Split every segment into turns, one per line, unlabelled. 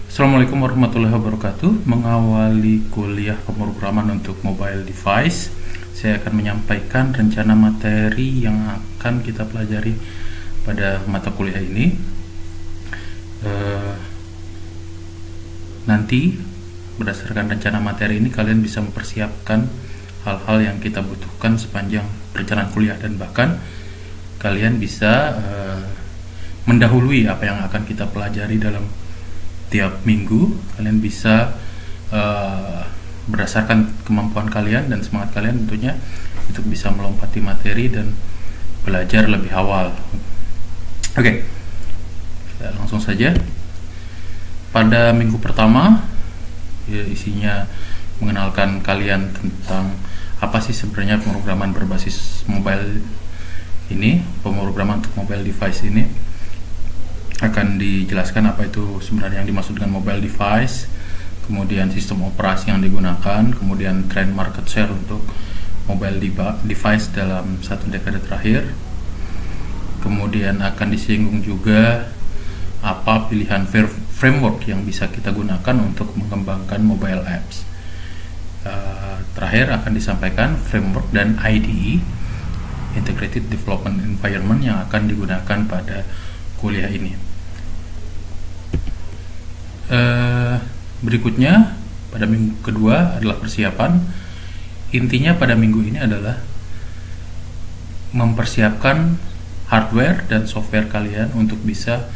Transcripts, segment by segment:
Assalamualaikum warahmatullahi wabarakatuh. Mengawali kuliah pemrograman untuk mobile device, saya akan menyampaikan rencana materi yang akan kita pelajari pada mata kuliah ini. Nanti berdasarkan rencana materi ini kalian bisa mempersiapkan hal-hal yang kita butuhkan sepanjang perjalanan kuliah, dan bahkan kalian bisa mendahului apa yang akan kita pelajari dalam tiap minggu. Kalian bisa berdasarkan kemampuan kalian dan semangat kalian tentunya untuk bisa melompati materi dan belajar lebih awal. Oke, langsung saja. Pada minggu pertama isinya mengenalkan kalian tentang apa sih sebenarnya pemrograman berbasis mobile ini, pemrograman untuk mobile device ini. Akan dijelaskan apa itu sebenarnya yang dimaksud dengan mobile device, kemudian sistem operasi yang digunakan, kemudian trend market share untuk mobile device dalam satu dekade terakhir. Kemudian akan disinggung juga apa pilihan framework yang bisa kita gunakan untuk mengembangkan mobile apps. Terakhir akan disampaikan framework dan IDE, Integrated Development Environment, yang akan digunakan pada kuliah ini. Berikutnya pada minggu kedua adalah persiapan. Intinya pada minggu ini adalah mempersiapkan hardware dan software kalian untuk bisa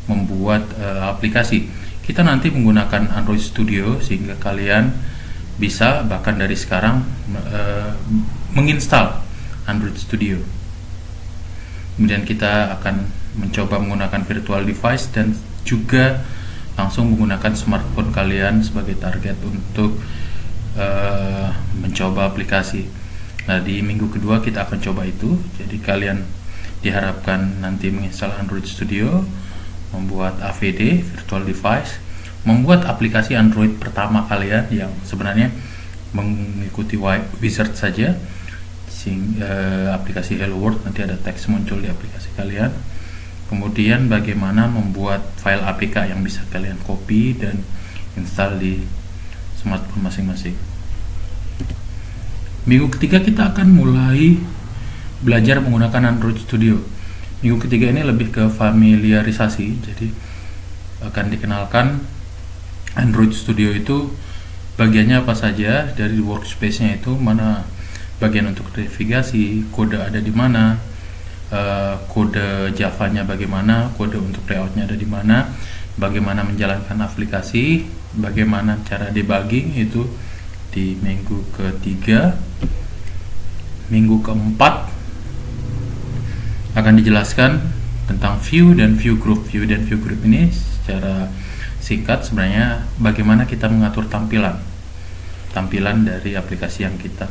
membuat aplikasi. Kita nanti menggunakan Android Studio sehingga kalian bisa bahkan dari sekarang menginstal Android Studio. Kemudian kita akan mencoba menggunakan virtual device dan juga langsung menggunakan smartphone kalian sebagai target untuk mencoba aplikasi. Nah, di minggu kedua kita akan coba itu. Jadi kalian diharapkan nanti menginstal Android Studio, membuat AVD virtual device, membuat aplikasi Android pertama kalian yang sebenarnya mengikuti wizard saja. Aplikasi Hello World, nanti ada teks muncul di aplikasi kalian. Kemudian bagaimana membuat file APK yang bisa kalian copy dan install di smartphone masing-masing. Minggu ketiga kita akan mulai belajar menggunakan Android Studio. Minggu ketiga ini lebih ke familiarisasi, jadi akan dikenalkan Android Studio itu bagiannya apa saja, dari workspace-nya itu mana bagian untuk navigasi, kode ada di mana, kode Java-nya bagaimana, kode untuk layout-nya ada di mana, bagaimana menjalankan aplikasi, bagaimana cara debugging, itu di minggu ketiga. Minggu keempat akan dijelaskan tentang view dan view group. View dan view group ini secara singkat sebenarnya bagaimana kita mengatur tampilan dari aplikasi yang kita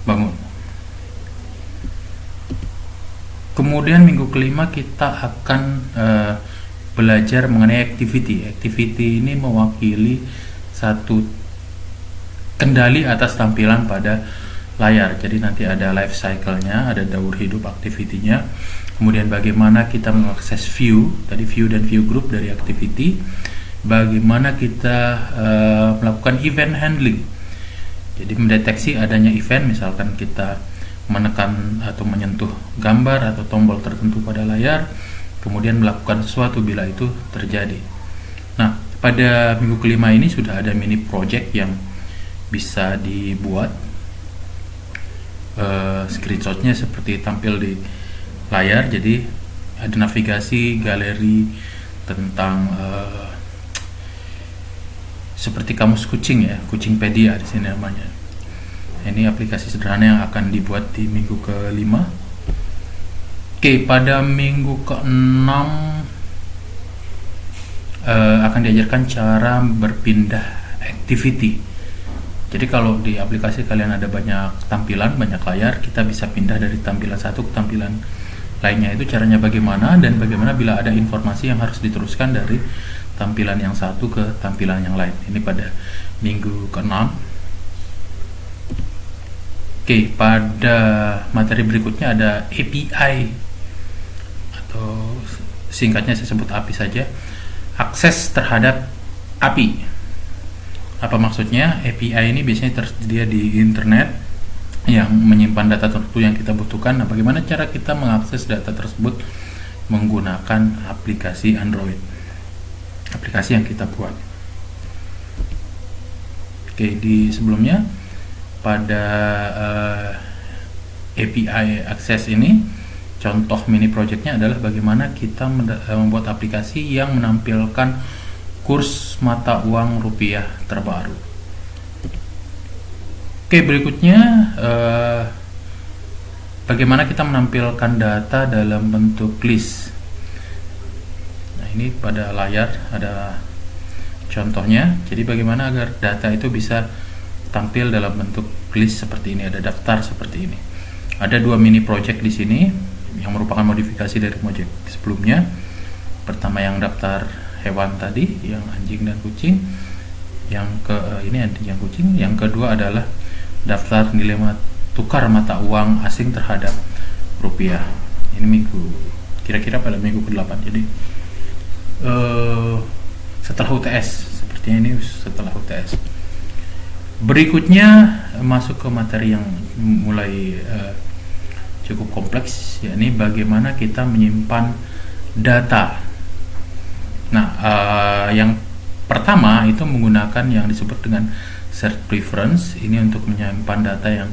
bangun. Kemudian minggu kelima kita akan belajar mengenai activity. Activity ini mewakili satu kendali atas tampilan pada layar. Jadi nanti ada life cycle-nya, ada daur hidup activity-nya. Kemudian bagaimana kita mengakses view, tadi view dan view group dari activity. Bagaimana kita melakukan event handling. Jadi mendeteksi adanya event, misalkan kita menekan atau menyentuh gambar atau tombol tertentu pada layar, kemudian melakukan sesuatu bila itu terjadi. Nah, pada minggu kelima ini sudah ada mini project yang bisa dibuat. Screenshotnya seperti tampil di layar. Jadi ada navigasi, galeri tentang seperti kamus kucing ya, Kucingpedia di sini namanya. Ini aplikasi sederhana yang akan dibuat di minggu ke-5. Oke, pada minggu ke-6 akan diajarkan cara berpindah activity. Jadi kalau di aplikasi kalian ada banyak tampilan, banyak layar, kita bisa pindah dari tampilan satu ke tampilan lainnya. Itu caranya bagaimana, dan bagaimana bila ada informasi yang harus diteruskan dari tampilan yang satu ke tampilan yang lain. Ini pada minggu ke-6. Oke, pada materi berikutnya ada API, atau singkatnya saya sebut API saja, akses terhadap API. Apa maksudnya? API ini biasanya tersedia di internet yang menyimpan data tertentu yang kita butuhkan. Nah, bagaimana cara kita mengakses data tersebut menggunakan aplikasi Android, aplikasi yang kita buat. Oke, di sebelumnya pada API akses ini, contoh mini projectnya adalah bagaimana kita membuat aplikasi yang menampilkan kurs mata uang rupiah terbaru. Oke, berikutnya bagaimana kita menampilkan data dalam bentuk list. Nah, ini pada layar ada contohnya. Jadi bagaimana agar data itu bisa tampil dalam bentuk list seperti ini, ada daftar seperti ini. Ada dua mini project di sini yang merupakan modifikasi dari project sebelumnya. Pertama yang daftar hewan tadi, yang anjing dan kucing. Ini anjing dan kucing. Yang kedua adalah daftar nilai tukar mata uang asing terhadap rupiah. Ini kira-kira pada minggu ke-8. Jadi setelah UTS, sepertinya ini setelah UTS. Berikutnya masuk ke materi yang mulai cukup kompleks, yakni bagaimana kita menyimpan data. Nah, yang pertama itu menggunakan yang disebut dengan shared preference. Ini untuk menyimpan data yang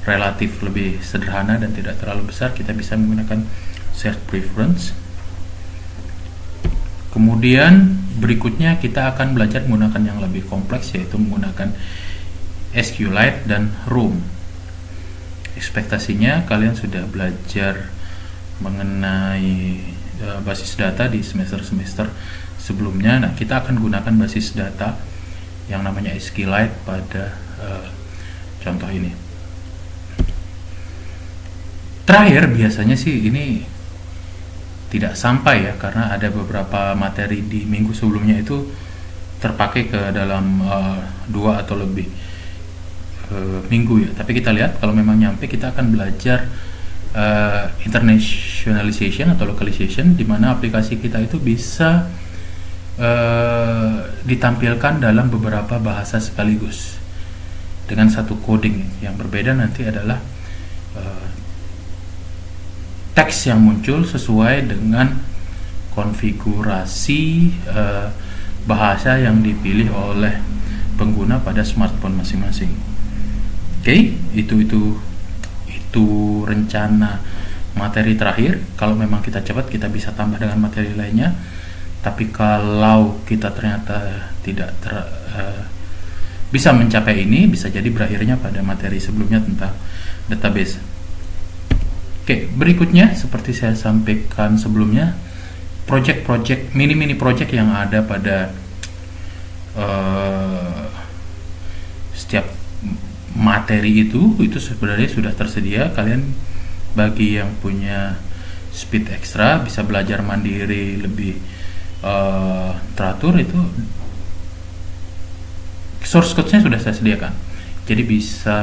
relatif lebih sederhana dan tidak terlalu besar. Kita bisa menggunakan shared preference. Kemudian berikutnya kita akan belajar menggunakan yang lebih kompleks, yaitu menggunakan SQLite dan Room. Ekspektasinya kalian sudah belajar mengenai basis data di semester-semester sebelumnya. Nah, kita akan gunakan basis data yang namanya SQLite pada contoh ini. Terakhir, biasanya sih ini tidak sampai ya, karena ada beberapa materi di minggu sebelumnya itu terpakai ke dalam 2 atau lebih minggu ya. Tapi kita lihat kalau memang nyampe, kita akan belajar internationalization atau localization, di mana aplikasi kita itu bisa ditampilkan dalam beberapa bahasa sekaligus dengan satu coding. Yang berbeda nanti adalah teks yang muncul sesuai dengan konfigurasi bahasa yang dipilih oleh pengguna pada smartphone masing-masing. Oke, itu rencana materi terakhir. Kalau memang kita cepat, kita bisa tambah dengan materi lainnya. Tapi kalau kita ternyata tidak bisa mencapai ini, bisa jadi berakhirnya pada materi sebelumnya tentang database. Oke, berikutnya seperti saya sampaikan sebelumnya, project-project mini project yang ada pada setiap materi itu sebenarnya sudah tersedia. Kalian bagi yang punya speed ekstra bisa belajar mandiri lebih teratur, itu source code-nya sudah saya sediakan. Jadi bisa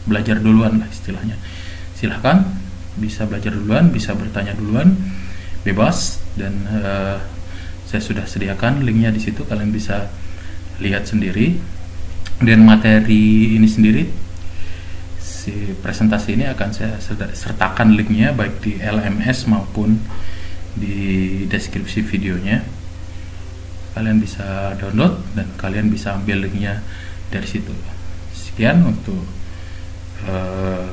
belajar duluan lah istilahnya. Silahkan, bisa belajar duluan, bisa bertanya duluan, bebas. Dan saya sudah sediakan linknya di situ, kalian bisa lihat sendiri. Dan materi ini sendiri, si presentasi ini akan saya sertakan linknya baik di LMS maupun di deskripsi videonya. Kalian bisa download dan kalian bisa ambil linknya dari situ. Sekian untuk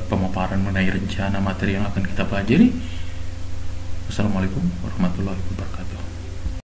pemaparan mengenai rencana materi yang akan kita pelajari. Wassalamualaikum warahmatullahi wabarakatuh.